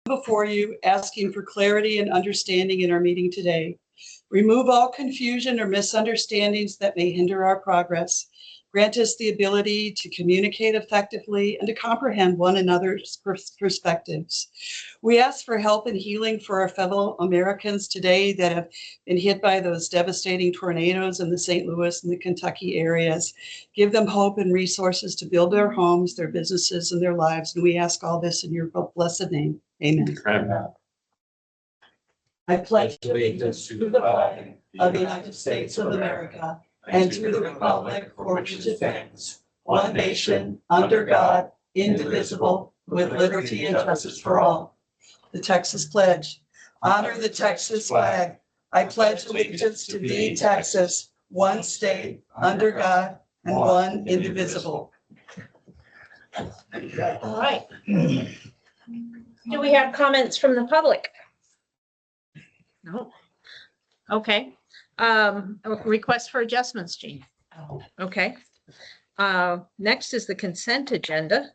before you asking for clarity and understanding in our meeting today. Remove all confusion or misunderstandings that may hinder our progress. Grant us the ability to communicate effectively and to comprehend one another's perspectives. We ask for help and healing for our fellow Americans today that have been hit by those devastating tornadoes in the St. Louis and the Kentucky areas. Give them hope and resources to build their homes, their businesses, and their lives. And we ask all this in your blessed name. Amen. Amen. I pledge allegiance to the flag of the United States of America and to the republic for which it stands, one nation, under God, indivisible, with liberty and justice for all. The Texas Pledge. Honor the Texas flag. I pledge allegiance to thee, Texas, one state, under God, and one indivisible. All right. Do we have comments from the public? No. Okay. A request for adjustments, Jean. Okay. Next is the consent agenda.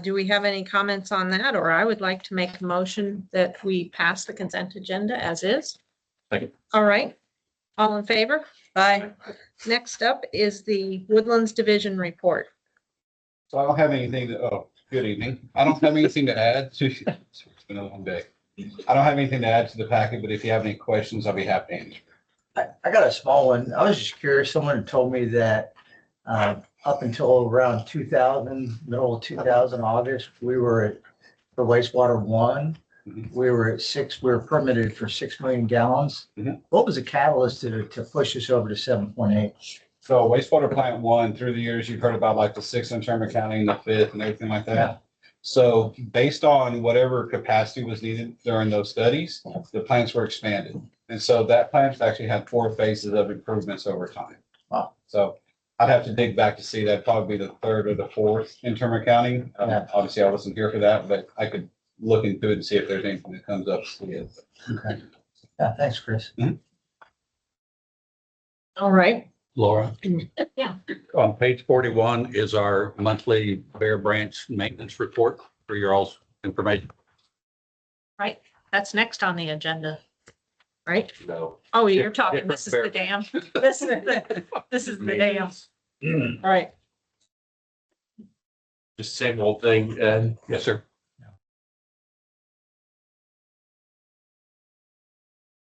Do we have any comments on that? Or I would like to make a motion that we pass the consent agenda as is. Second. All right. All in favor? Bye. Next up is the Woodlands Division report. So I don't have anything to, oh, good evening. I don't have anything to add to, it's been a long day. I don't have anything to add to the packet, but if you have any questions, I'll be happy to answer. I got a small one. I was just curious. Someone had told me that up until around 2000, middle of 2000, August, we were at, for wastewater one, we were at we were permitted for 6 million gallons. Mhm. What was the catalyst to push us over to 7.8? So wastewater plant one, through the years, you've heard about like the 6th in Turner County and the 5th and everything like Yeah. that. So based on whatever capacity was needed during those studies, the plants were expanded. And so that plant actually had 4 phases of improvements over time. Wow. So I'd have to dig back to see that, probably the 3rd or the 4th in Turner County. Yeah. Obviously, I wasn't here for that, but I could look into it and see if there's anything that comes up. Okay. Yeah, thanks, Chris. All right. Laura, Yeah. on page 41 is our monthly Bear Branch maintenance report for your all's information. Right. That's next on the agenda. Right? No. Oh, you're talking, this is the dam. This is the dam. All right. Just same old thing, Ed. Yes, sir.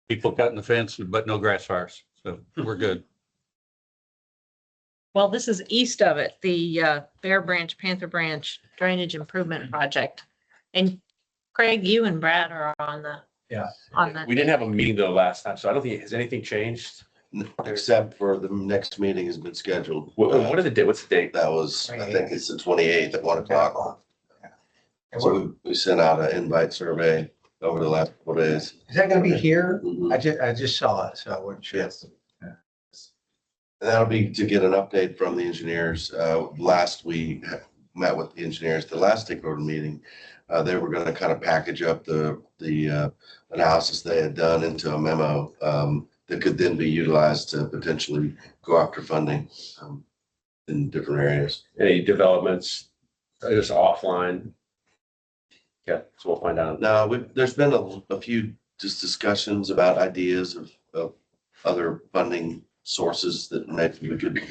People cutting the fence, but no grass fires, so we're good. Well, this is east of it, the Bear Branch, Panther Branch Drainage Improvement Project. And Craig, you and Brad are on the. Yeah. On the. We didn't have a meeting though last time, so I don't think, has anything changed? Except for the next meeting has been scheduled. What are the date? What's the date? That was, I think it's the 28th at 1:00. So we sent out an invite survey over the last couple days. Is that gonna be here? Mhm. I just saw it, so I wasn't sure. Yes. And that'll be to get an update from the engineers. Last we met with the engineers, the last stakeholder meeting. They were gonna kind of package up the analysis they had done into a memo that could then be utilized to potentially go after funding in different areas. Any developments, just offline? Yeah, so we'll find out. Now, there's been a few just discussions about ideas of other funding sources that maybe we could.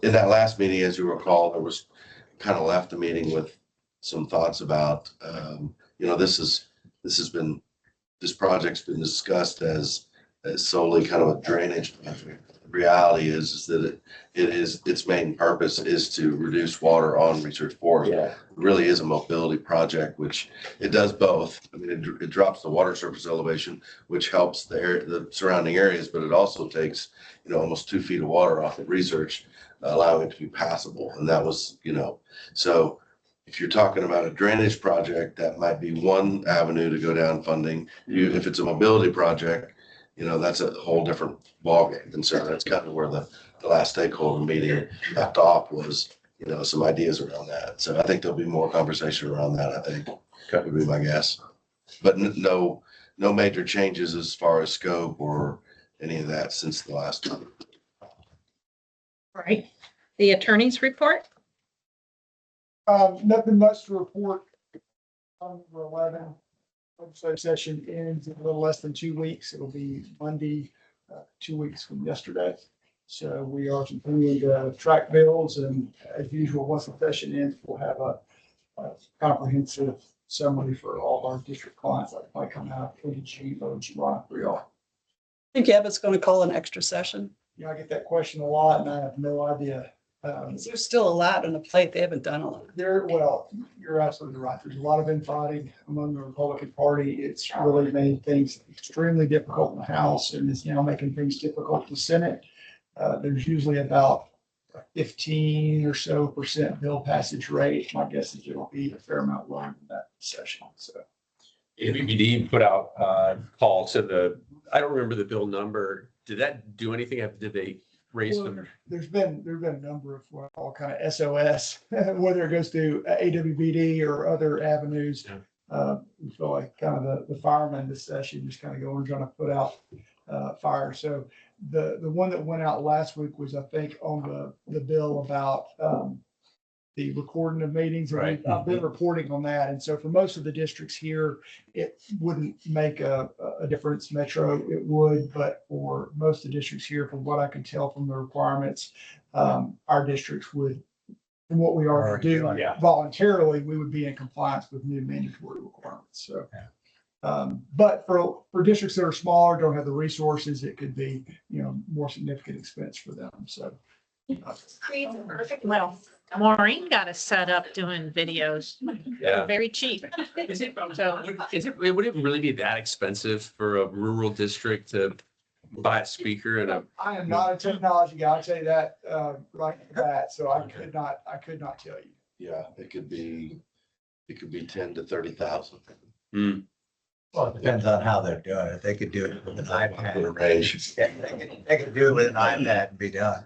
In that last meeting, as you recall, there was kind of left the meeting with some thoughts about, this project's been discussed as solely kind of a drainage project. The reality is that its main purpose is to reduce water on research forest. Yeah. It really is a mobility project, which it does both. I mean, it drops the water surface elevation, which helps the surrounding areas, but it also takes, almost 2 feet of water off of research, allowing it to be passable. And that was, so if you're talking about a drainage project, that might be one avenue to go down funding. If it's a mobility project, that's a whole different ballgame. And so that's kind of where the last stakeholder meeting left off was, some ideas around that. So I think there'll be more conversation around that, I think, would be my guess. But no major changes as far as scope or any of that since the last time. All right. The attorney's report? Nothing much to report on number 11. legislative session ends in a little less than 2 weeks. It'll be Monday, 2 weeks from yesterday. So we are continuing to track bills, and as usual, once the session ends, we'll have a comprehensive summary for all of our district clients that might come out in June or July for y'all. I think Abbott's going to call an extra session. Yeah, I get that question a lot and I have no idea. There's still a lot on the plate. They haven't done a lot. Well, you're absolutely right. There's a lot of infighting among the Republican Party. It's really made things extremely difficult in the House and is now making things difficult in the Senate. There's usually about 15 or so % bill passage rate. My guess is it'll be a fair amount lower than that session. So ABBD put out call to the, I don't remember the bill number. Did that do anything? Did they raise them? there's been a number of what I call kind of SOS, whether it goes through AWBD or other avenues. We feel like kind of the firemen this session just kind of going trying to put out fire. So the one that went out last week was, I think, on the bill about the recording of meetings. And Right. I've been reporting on that. And so for most of the districts here, it wouldn't make a difference. Metro, it would, but for most of the districts here, from what I can tell from the requirements, our districts would, from what we already do Yeah. voluntarily, we would be in compliance with new mandatory requirements. So, but for districts that are smaller, don't have the resources, it could be, more significant expense for them. So. Well, Maureen got us set up doing videos. Yeah. Very cheap. So, Would it really be that expensive for a rural district to buy a speaker and a? I am not a technology guy, I'll tell you that, right off the bat, so I could not tell you. Yeah, it could be 10 to 30,000. Well, it depends on how they're doing it. They could do it with an In iPad. range. Yeah, they could do it with an iPad and be done.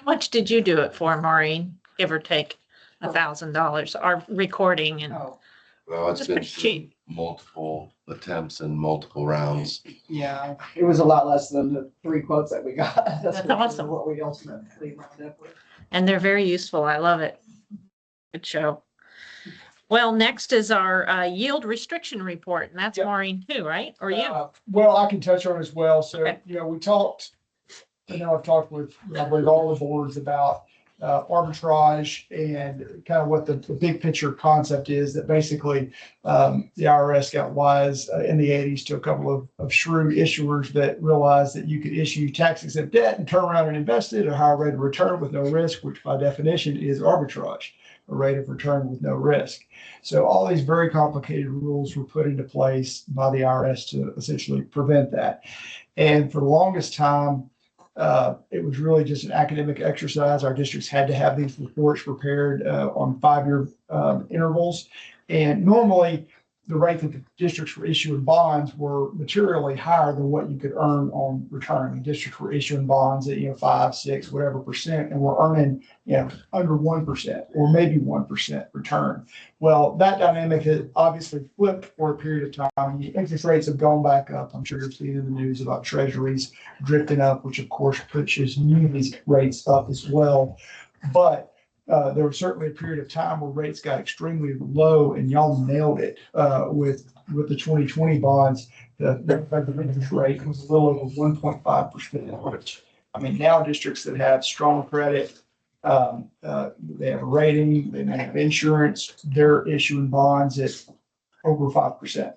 how much did you do it for, Maureen? Give or take $1,000, our recording and Oh, Well, it's It's been pretty cheap. multiple attempts and multiple rounds. yeah, it was a lot less than the 3 quotes that we got. That's awesome. What we ultimately wound up with. and they're very useful. I love it. Good show. Well, next is our yield restriction report, and that's Yep. Maureen too, right? Or you? Well, I can touch on it as well. So, Okay. we talked, I've talked with, I believe, all the boards about arbitrage and kind of what the big picture concept is, that basically the IRS got wise in the 80s to a couple of shrewd issuers that realized that you could issue tax exempt debt and turn around and invest it at a higher rate of return with no risk, which by definition is arbitrage, a rate of return with no risk. So all these very complicated rules were put into place by the IRS to essentially prevent that. And for the longest time, it was really just an academic exercise. Our districts had to have these reports prepared on 5-year intervals. And normally, the rate that the districts were issuing bonds were materially higher than what you could earn on return. The districts were issuing bonds at 5, 6, whatever percent, and we're earning under 1% or maybe 1% return. Well, that dynamic has obviously flipped for a period of time. The interest rates have gone back up. I'm sure you're seeing in the news about treasuries drifting up, which of course pushes munis rates up as well. But there was certainly a period of time where rates got extremely low, and y'all nailed it with the 2020 bonds. The effective interest rate was a little over 1.5%, which, I mean, now districts that have strong credit, they have a rating, they may have insurance, they're issuing bonds at over 5%.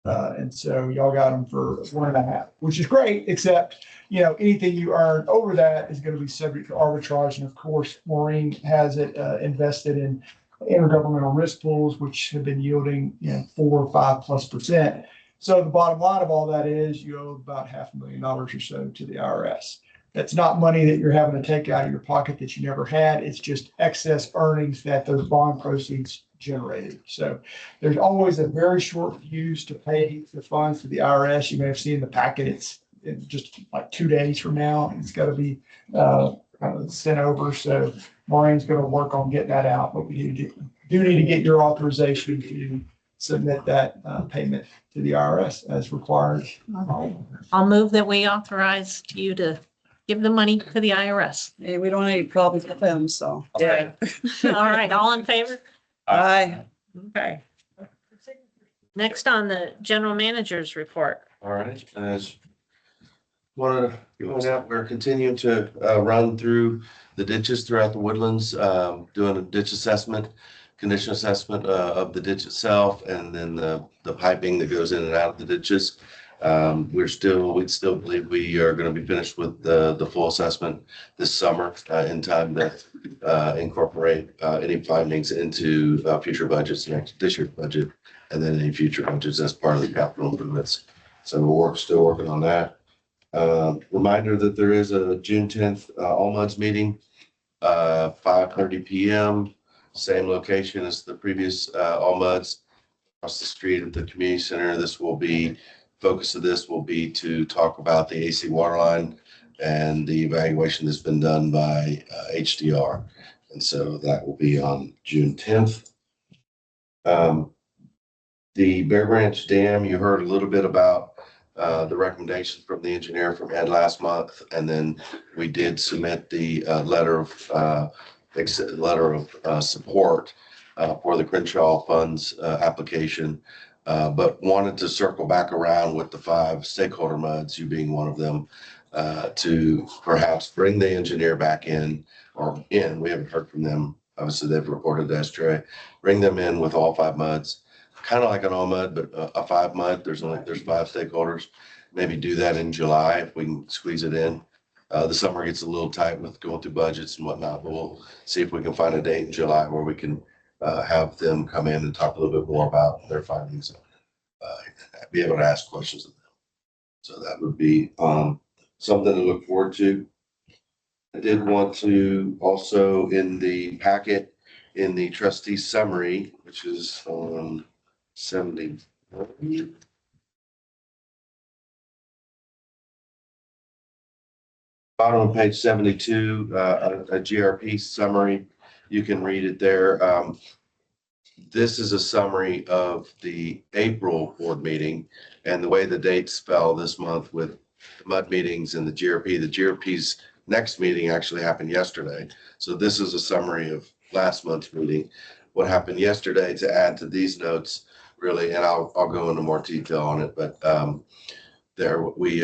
And so y'all got them for 1.5, which is great, except, anything you earn over that is going to be subject to arbitrage. And of course, Maureen has it invested in intergovernmental risk pools, which have been yielding, 4 or 5+%. So the bottom line of all that is you owe about $500,000 or so to the IRS. That's not money that you're having to take out of your pocket that you never had. It's just excess earnings that those bond proceeds generated. So there's always a very short fuse to pay the funds to the IRS. You may have seen the packet. It's in just like 2 days from now. It's got to be sent over. So Maureen's going to work on getting that out, but we do need to get your authorization to submit that payment to the IRS as required. I'll move that we authorize you to give the money to the IRS. Hey, we don't have any problems with them, so. Yeah. All right, all in favor? Aye. Okay. Next on the general manager's report. All right, as wanted to point out, we're continuing to run through the ditches throughout the woodlands, doing a ditch assessment, condition assessment of the ditch itself, and then the piping that goes in and out of the ditches. We still believe we are going to be finished with the full assessment this summer in time to incorporate any findings into future budgets, this year's budget, and then any future budgets as part of the capital improvements. So we're still working on that. Reminder that there is a June 10th All Muds meeting, 5:30 p.m. Same location as the previous All Muds, across the street at the community center. Focus of this will be to talk about the AC water line and the evaluation that's been done by HDR. And so that will be on June 10th. The Bear Branch Dam, you heard a little bit about the recommendations from the engineer from Ed last month. And then we did submit the letter of support for the Crenshaw Funds application. But wanted to circle back around with the 5 stakeholder muds, you being one of them, to perhaps bring the engineer back in, we haven't heard from them. Obviously, they've reported to STRA. Bring them in with all 5 muds, kind of like an all mud, but a 5 mud. There's 5 stakeholders. Maybe do that in July if we can squeeze it in. The summer gets a little tight with going through budgets and whatnot, but we'll see if we can find a date in July where we can have them come in and talk a little bit more about their findings, be able to ask questions of them. So that would be something to look forward to. I did want to also, in the packet, in the trustee summary, which is on 70. Bottom of page 72, a GRP summary. You can read it there. This is a summary of the April board meeting and the way the dates fell this month with the MUD meetings and the GRP. The GRP's next meeting actually happened yesterday. So this is a summary of last month's meeting. What happened yesterday to add to these notes, really, and I'll go into more detail on it, but there we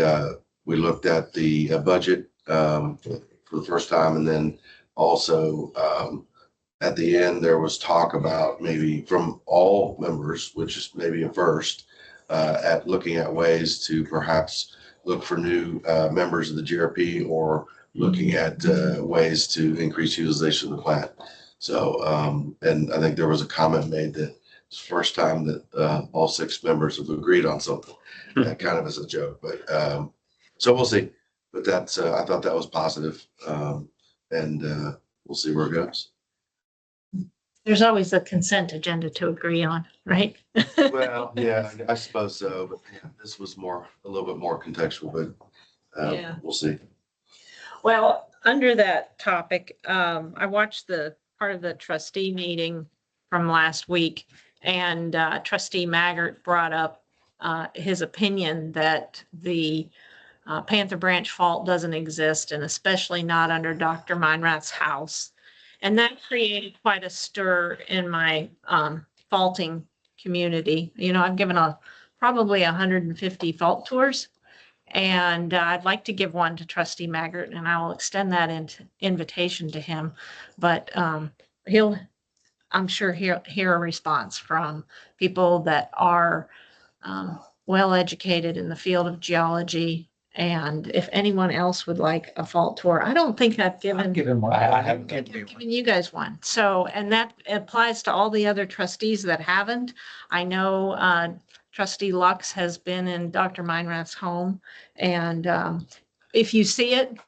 looked at the budget for the first time, and then also at the end, there was talk about maybe from all members, which is maybe a first, at looking at ways to perhaps look for new members of the GRP or looking at ways to increase utilization of the plant. So, and I think there was a comment made that it's the first time that all 6 members have agreed on something, kind of as a joke, but so we'll see. But that's, I thought that was positive, and we'll see where it goes. There's always a consent agenda to agree on, right? Well, yeah, I suppose so, but yeah, this was a little bit more contextual, but Yeah. we'll see. Well, under that topic, I watched the part of the trustee meeting from last week, and trustee Maggart brought up his opinion that the Panther Branch fault doesn't exist, and especially not under Dr. Meinrath's house. And that created quite a stir in my faulting community. You know, I've given probably 150 fault tours, and I'd like to give one to trustee Maggart, and I will extend that invitation to him. But I'm sure he'll hear a response from people that are well-educated in the field of geology. And if anyone else would like a fault tour, I don't think I've given. I haven't I've given you guys one. So, and that applies to all the other trustees that haven't. I know trustee Lux has been in Dr. Meinrath's home, and if you see it,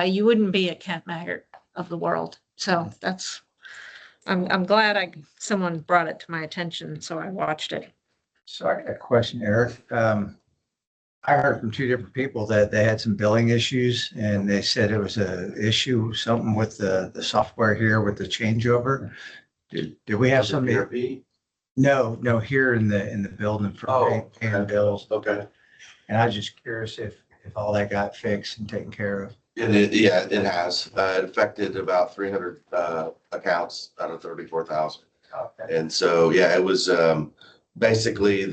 you wouldn't be a Kent Maggart of the world. So that's, I'm glad someone brought it to my attention, so I watched it. So I got a question, Eric. I heard from 2 different people that they had some billing issues, and they said it was something with the software here with the changeover. Did we have somebody? GRP? No, here in the building for Oh, paying bills. Okay. And I was just curious if all that got fixed and taken care of. Yeah, it has. It affected about 300 accounts out of 34,000. Okay. And so, yeah, it was basically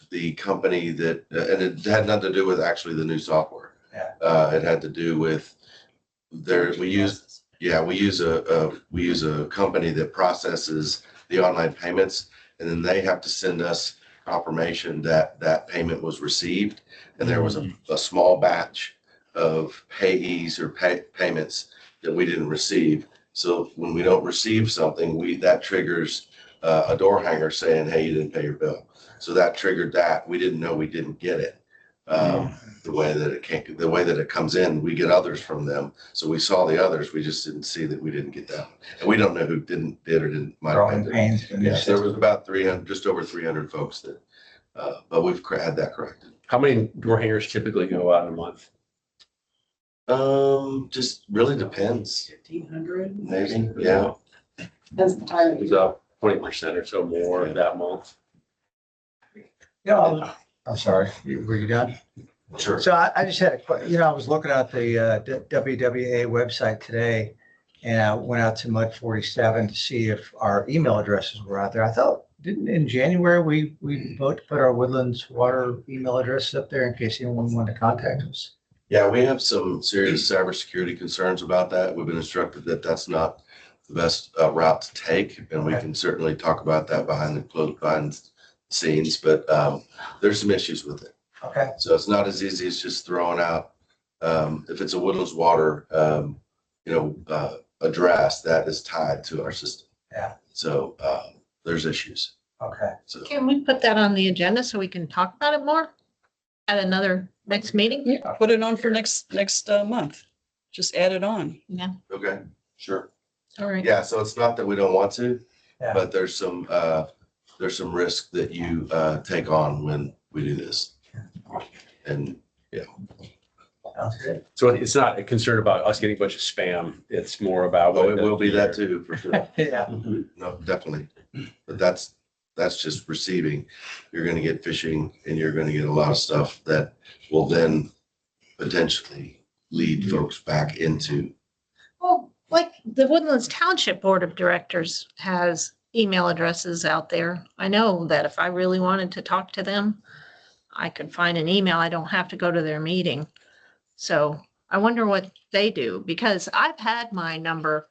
the company that, and it had nothing to do with actually the new software. Yeah. It had to do with we use a company that processes the online payments, and then they have to send us confirmation that that payment was received. And there was a small batch of payees or payments that we didn't receive. So when we don't receive something, that triggers a door hanger saying, hey, you didn't pay your bill. So that triggered that. We didn't know we didn't get it. The way that it comes in, we get others from them. So we saw the others. We just didn't see that we didn't get that one. And we don't know who did or didn't. Might have Growing been. pains. Yes, there was about 300, just over 300 folks that, but we've had that corrected. How many door hangers typically go out in a month? Just really depends. 1,500. Maybe, yeah. That's the time. It was up 20% or so more that month. Yeah, I'm sorry, were you done? Sure. So I just had a question, I was looking at the WWA website today and I went out to Mud 47 to see if our email addresses were out there. I thought, didn't in January, we vote to put our Woodlands Water email addresses up there in case anyone wanted to contact us? Yeah, we have some serious cybersecurity concerns about that. We've been instructed that that's not the best route to take, and we Okay. can certainly talk about that behind the scenes, but there's some issues with it. Okay, So it's not as easy as just throwing out, if it's a Woodlands Water, address that is tied to our system. Yeah. So there's issues. okay. So Can we put that on the agenda so we can talk about it more at another next meeting? Yeah, put it on for next month. Just add it on. Yeah, okay, sure. all right. Yeah, so it's not that we don't want to, Yeah. but there's some risk that you take on when we do this. And Sounds good. So it's not a concern about us getting a bunch of spam. It's more about. oh, it will be that too, for sure. Yeah, No, definitely. But that's just receiving. You're gonna get phishing and you're gonna get a lot of stuff that will then potentially lead folks back into. Well, like the Woodlands Township Board of Directors has email addresses out there. I know that if I really wanted to talk to them, I could find an email. I don't have to go to their meeting. So I wonder what they do because I've had my number.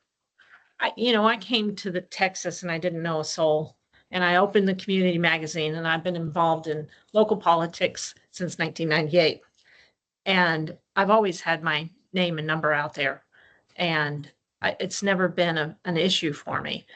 I came to the Texas and I didn't know a soul. And I opened the community magazine and I've been involved in local politics since 1998. And I've always had my name and number out there. And it's never been an issue for me.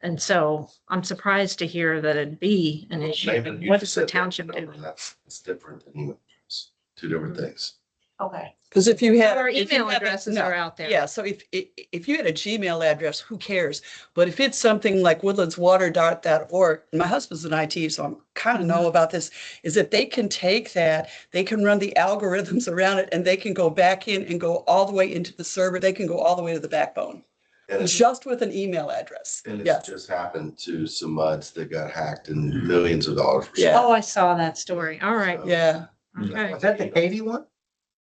And so I'm surprised to hear that it'd be an issue. Maybe you What just does the said that township do? number. It's different than email. It's two different things. Okay. Because if you have. Our if you email have a- addresses no, are out there. Yeah, so if you had a Gmail address, who cares? But if it's something like woodlandswater.org, my husband's in IT, so I'm kind of know about this, is that they can take that, they can run the algorithms around it, and they can go back in and go all the way into the server. They can go all the way to the backbone, And it's, just with an email address. and Yes. it's just happened to some muds that got hacked and millions of dollars. were Yeah. spent. Oh, I saw that story. All right. Yeah. Okay. Was that the Katy one?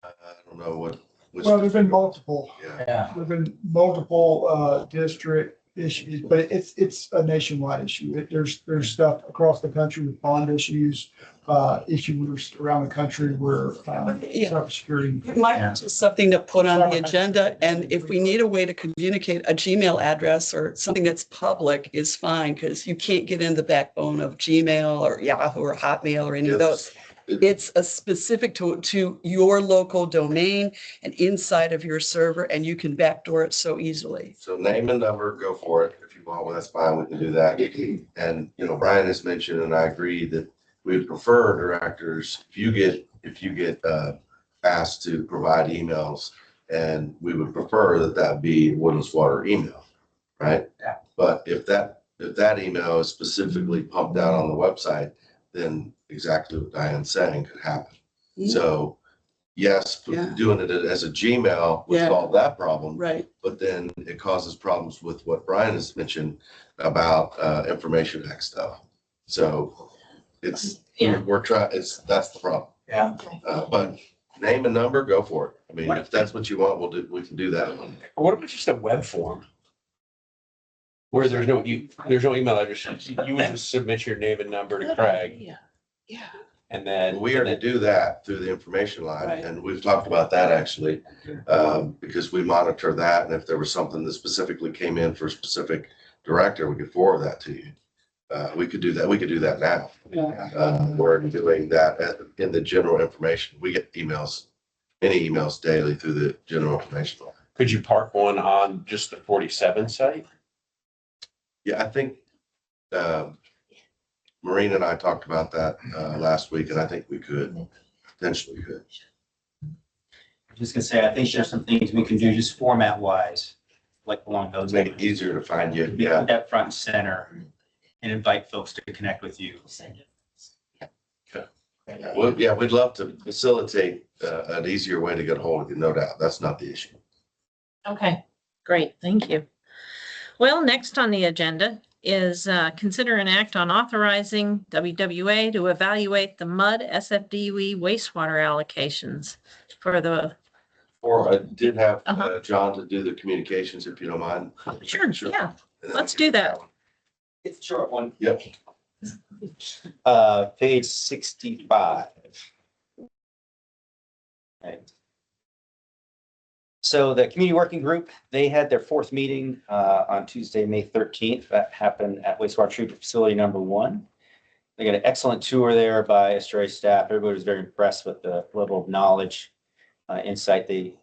I don't know which. Well, there've been multiple. Yeah. Yeah. There've been multiple district issues, but it's a nationwide issue. There's stuff across the country with bond issues, issues around the country where Yeah. cybersecurity. It might Yeah. be just something to put on the agenda, and if we need a way to communicate, a Gmail address or something that's public is fine, because you can't get in the backbone of Gmail or Yahoo or Hotmail or any of those. It's a specific to your local domain and inside of your server, and you can backdoor it so easily. So name and number, go for it. If you want, well, that's fine. We can do that. And, Brian has mentioned, and I agree that we would prefer directors, if you get asked to provide emails, and we would prefer that be Woodlands Water email, right? Yeah. But if that email is specifically pumped out on the website, then exactly what Diane's saying could happen. Mhm. So yes, Yeah. doing it as a Gmail would Yeah. solve that problem. Right. But then it causes problems with what Brian has mentioned about Information Act stuff. So Yeah. we're trying, that's the problem. Yeah. But name and number, go for it. I mean, if that's what you want, we can do that. What about just a web form? Where there's no email address, you would just submit your name and number to Craig Yeah. and then. We are to do that through the information line, Right. and we've talked about that actually, because we monitor that, and if there was something that specifically came in for a specific director, we could forward that to you. We could do that. We could do that now. We're doing that in the general information. We get emails, many emails daily through the general information line. Could you park one on just the 47 site? Yeah, I think, Maureen and I talked about that, last week, and I think we could, potentially could. Just gonna say, I think there's some things we can do just format wise, like along those. Make it easier to find you. Be Yeah. put that front and center and invite folks to connect with you. Well, yeah, we'd love to facilitate, an easier way to get hold of you, no doubt. That's not the issue. Okay, great, thank you. Well, next on the agenda is consider an act on authorizing WWA to evaluate the MUD SFDUE wastewater allocations for the, Or I did have, Uh-huh. John to do the communications, if you don't mind. sure, yeah, And then let's I'll do get that. one. It's a short one. Yep. Page 65. Right. So the community working group, they had their fourth meeting on Tuesday, May 13th. That happened at wastewater treatment facility number 1. They got an excellent tour there by Estuary staff. Everybody was very impressed with the level of knowledge, insight the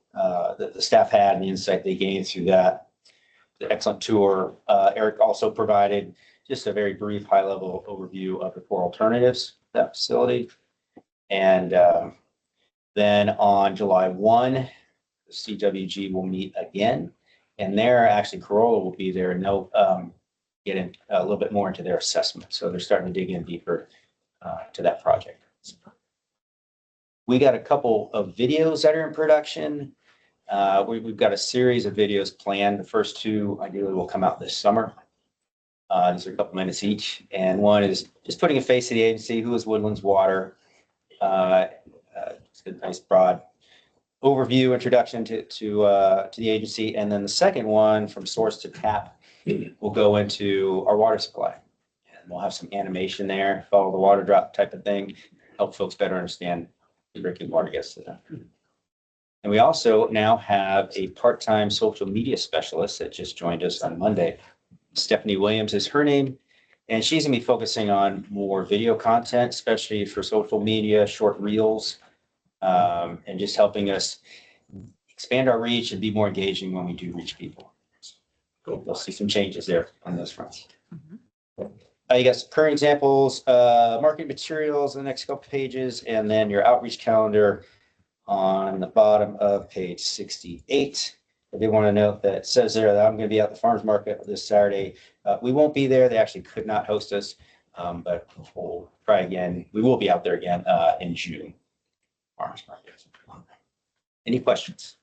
staff had and the insight they gained through that. The excellent tour. Eric also provided just a very brief, high-level overview of the 4 alternatives to that facility. And then on July 1, the CWG will meet again. And there, actually, Corolla will be there and they'll get in a little bit more into their assessment. So they're starting to dig in deeper to that project. We got a couple of videos that are in production. We've got a series of videos planned. The first 2 ideally will come out this summer. These are a couple minutes each. And one is just putting a face to the agency. Who is Woodlands Water? It's a nice broad overview, introduction to the agency. And then the second one, from source to tap, will go into our water supply. And we'll have some animation there, follow the water drop type of thing, help folks better understand the drinking water gets to them. And we also now have a part-time social media specialist that just joined us on Monday. Stephanie Williams is her name, and she's gonna be focusing on more video content, especially for social media, short reels, and just helping us expand our reach and be more engaging when we do reach people. Cool. We'll see some changes there on those fronts. You got some current examples, marketing materials in the next couple pages, and then your outreach calendar on the bottom of page 68. I did want to note that it says there that I'm going to be at the farmers market this Saturday. We won't be there. They actually could not host us, but we'll try again. We will be out there again in June. Farmers market. Any questions?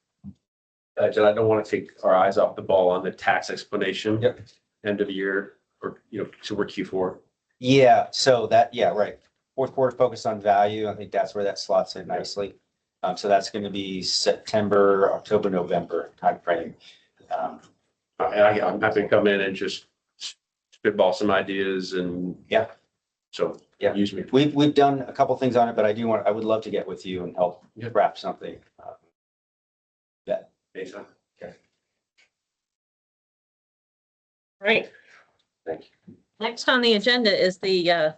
Jen, I don't want to take our eyes off the ball on the tax explanation. Yep. End of year, or, so we're Q4. Yeah, so that, yeah, right. Fourth quarter focused on value. I think that's where that slots in nicely. So that's going to be September, October, November timeframe. And I'm happy to come in and just spitball some ideas and. Yeah. So, Yeah. use me. We've done a couple things on it, but I would love to get with you and help Yeah. wrap something. Anytime. Right. Thank you. Next on the agenda is the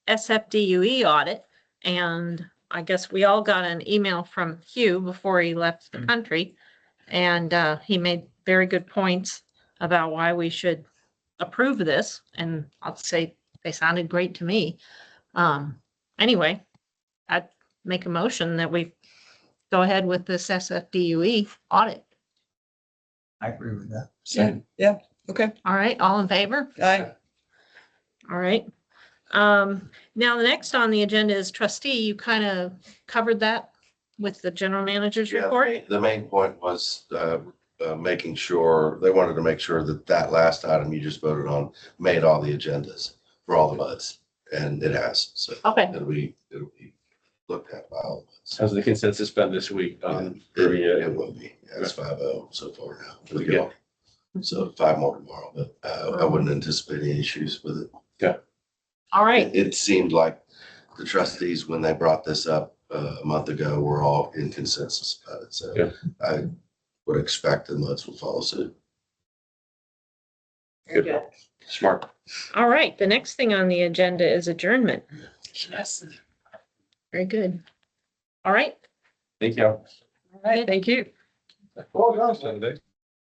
SFDUE audit. And I guess we all got an email from Hugh before he left the country. And he made very good points about why we should approve this. And I'll say they sounded great to me. Anyway, I'd make a motion that we go ahead with this SFDUE audit. I agree with that. Yeah, okay. All right, all in favor? Aye. All right. Now, the next on the agenda is trustee. You kind of covered that with the general manager's Yeah, report. the main point was, making sure, they wanted to make sure that that last item you just voted on made all the agendas for all the buds, and it has, so. Okay, It'll be looked at by all of us. How's the consensus been this week? It will be. Yeah, it's 5-0 so far now. We go. So 5 more tomorrow, but I wouldn't anticipate any issues with it. All right. It seemed like the trustees, when they brought this up a month ago, were all in consensus about it. So Yeah. I would expect the MUDs will follow suit. Very good. Smart. All right. The next thing on the agenda is adjournment. Yes. Very good. All right. Thank you. All right, thank you. Well done, Sunday.